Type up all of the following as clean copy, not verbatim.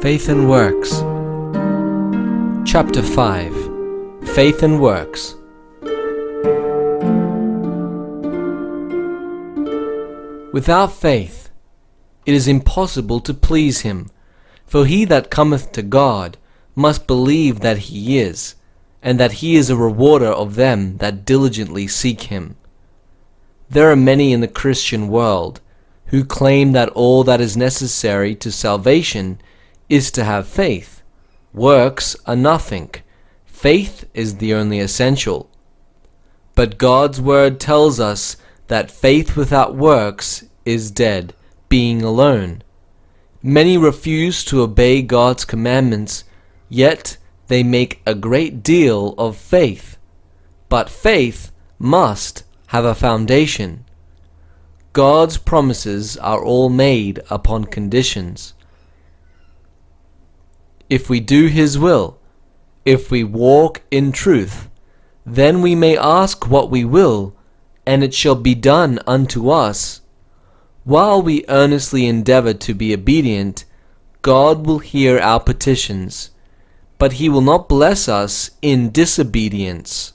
Faith and Works. Chapter 5. Faith and Works. Without faith it is impossible to please him, for he that cometh to God must believe that he is, and that he is a rewarder of them that diligently seek him. There are many in the Christian world who claim that all that is necessary to salvation is to have faith. Works are nothing. Faith is the only essential. But God's word tells us that faith without works is dead, being alone. Many refuse to obey God's commandments, yet they make a great deal of faith. But faith must have a foundation. God's promises are all made upon conditions. If we do His will, if we walk in truth, then we may ask what we will, and it shall be done unto us. While we earnestly endeavor to be obedient, God will hear our petitions, but He will not bless us in disobedience.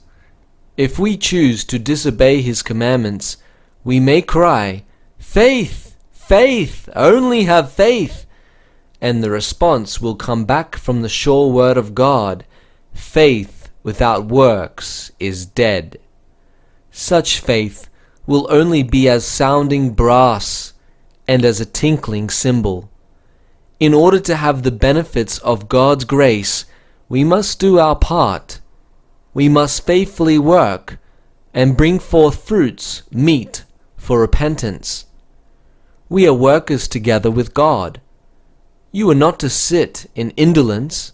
If we choose to disobey His commandments, we may cry, "Faith, faith, only have faith," and the response will come back from the sure word of God, "Faith without works is dead." Such faith will only be as sounding brass and as a tinkling cymbal. In order to have the benefits of God's grace, we must do our part. We must faithfully work and bring forth fruits meet for repentance. We are workers together with God. You are not to sit in indolence,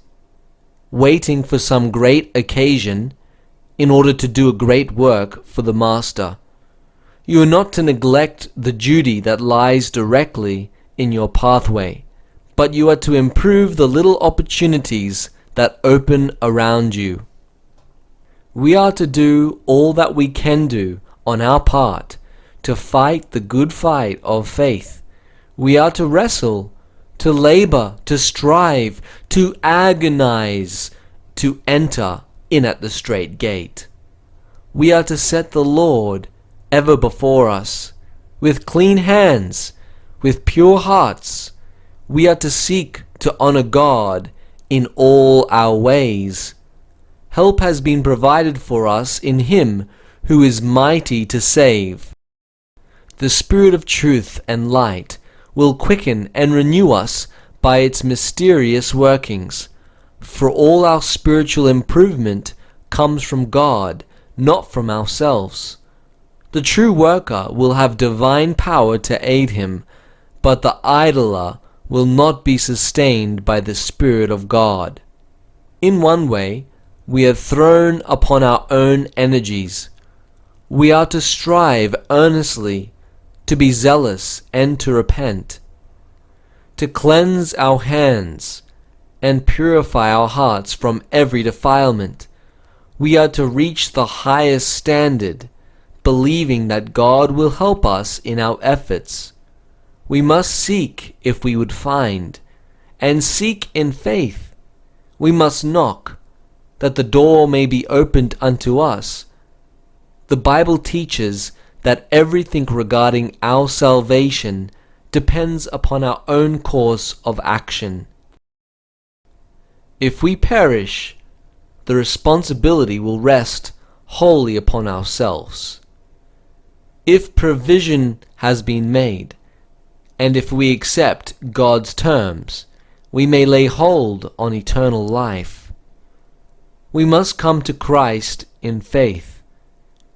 waiting for some great occasion in order to do a great work for the Master. You are not to neglect the duty that lies directly in your pathway, but you are to improve the little opportunities that open around you. We are to do all that we can do on our part to fight the good fight of faith. We are to wrestle, to labor, to strive, to agonize, to enter in at the strait gate. We are to set the Lord ever before us, with clean hands, with pure hearts. We are to seek to honor God in all our ways. Help has been provided for us in Him who is mighty to save. The Spirit of truth and light will quicken and renew us by its mysterious workings. For all our spiritual improvement comes from God, not from ourselves. The true worker will have divine power to aid him, but the idler will not be sustained by the Spirit of God. In one way, we are thrown upon our own energies. We are to strive earnestly, to be zealous, and to repent, to cleanse our hands and purify our hearts from every defilement. We are to reach the highest standard, believing that God will help us in our efforts. We must seek if we would find, and seek in faith. We must knock, that the door may be opened unto us. The Bible teaches that everything regarding our salvation depends upon our own course of action. If we perish, the responsibility will rest wholly upon ourselves. If provision has been made, and if we accept God's terms, we may lay hold on eternal life. We must come to Christ in faith.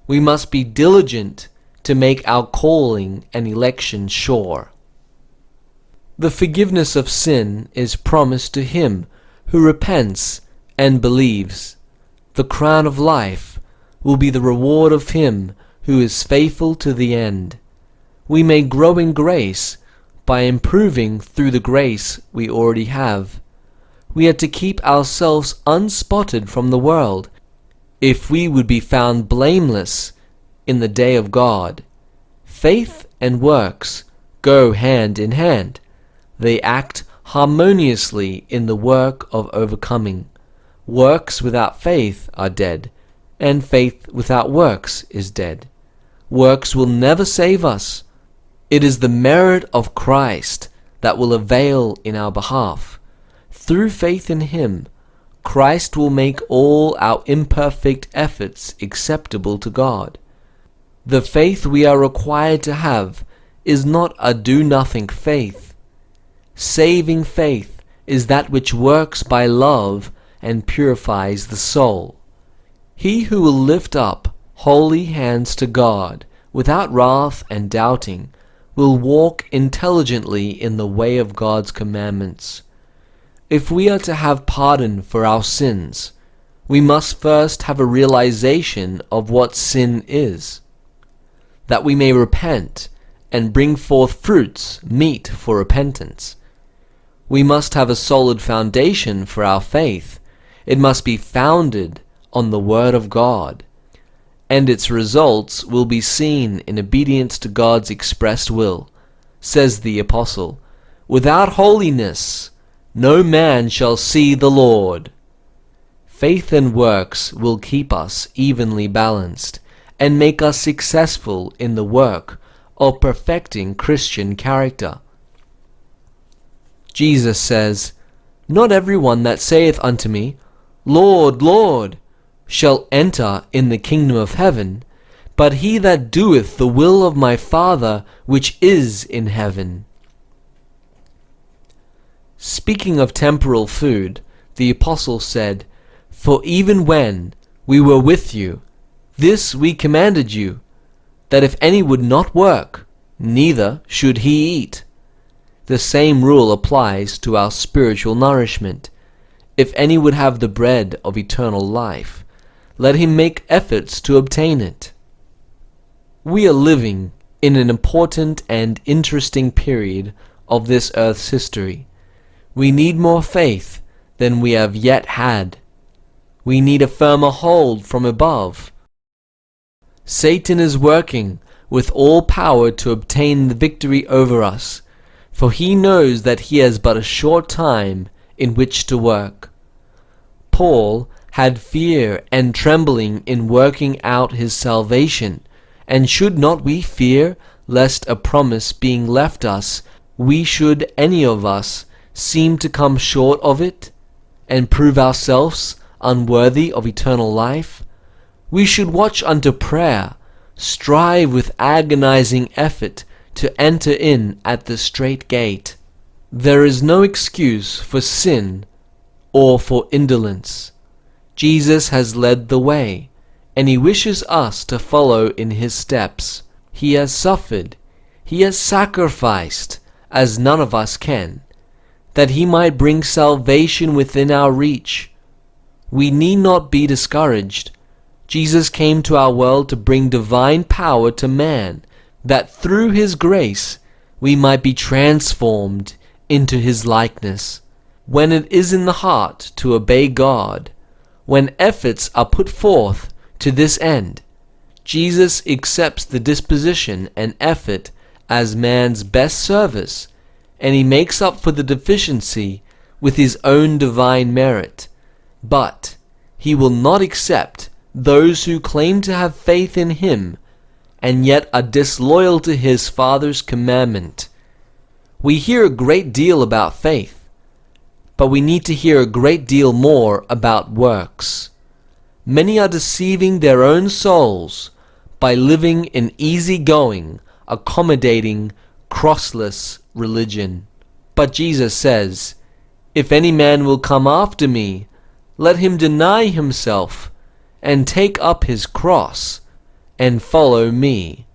We must be diligent to make our calling and election sure. The forgiveness of sin is promised to him who repents and believes. The crown of life will be the reward of him who is faithful to the end. We may grow in grace by improving through the grace we already have. We are to keep ourselves unspotted from the world, if we would be found blameless in the day of God. Faith and works go hand in hand. They act harmoniously in the work of overcoming. Works without faith are dead, and faith without works is dead. Works will never save us. It is the merit of Christ that will avail in our behalf. Through faith in Him, Christ will make all our imperfect efforts acceptable to God. The faith we are required to have is not a do-nothing faith. Saving faith is that which works by love and purifies the soul. He who will lift up holy hands to God without wrath and doubting will walk intelligently in the way of God's commandments. If we are to have pardon for our sins, we must first have a realization of what sin is, that we may repent and bring forth fruits meet for repentance. We must have a solid foundation for our faith. It must be founded on the Word of God, and its results will be seen in obedience to God's expressed will. Says the Apostle, "Without holiness no man shall see the Lord." Faith and works will keep us evenly balanced and make us successful in the work of perfecting Christian character. Jesus says, "Not everyone that saith unto me, Lord, Lord, shall enter in the kingdom of heaven, but he that doeth the will of my Father which is in heaven." Speaking of temporal food, the Apostle said, "For even when we were with you, this we commanded you, that if any would not work, neither should he eat." The same rule applies to our spiritual nourishment. If any would have the bread of eternal life, let him make efforts to obtain it. We are living in an important and interesting period of this earth's history. We need more faith than we have yet had. We need a firmer hold from above. Satan is working with all power to obtain the victory over us, for he knows that he has but a short time in which to work. Paul had fear and trembling in working out his salvation, and should not we fear lest a promise being left us, we should any of us seem to come short of it, and prove ourselves unworthy of eternal life? We should watch unto prayer, strive with agonizing effort to enter in at the strait gate. There is no excuse for sin or for indolence. Jesus has led the way, and he wishes us to follow in his steps. He has suffered, he has sacrificed, as none of us can, that he might bring salvation within our reach. We need not be discouraged. Jesus came to our world to bring divine power to man, that through his grace we might be transformed into his likeness. When it is in the heart to obey God, when efforts are put forth to this end, Jesus accepts the disposition and effort as man's best service, and he makes up for the deficiency with his own divine merit. But he will not accept those who claim to have faith in him and yet are disloyal to his Father's commandment. We hear a great deal about faith, but we need to hear a great deal more about works. Many are deceiving their own souls by living in easy-going, accommodating, crossless religion. But Jesus says, "If any man will come after me, let him deny himself, and take up his cross, and follow me."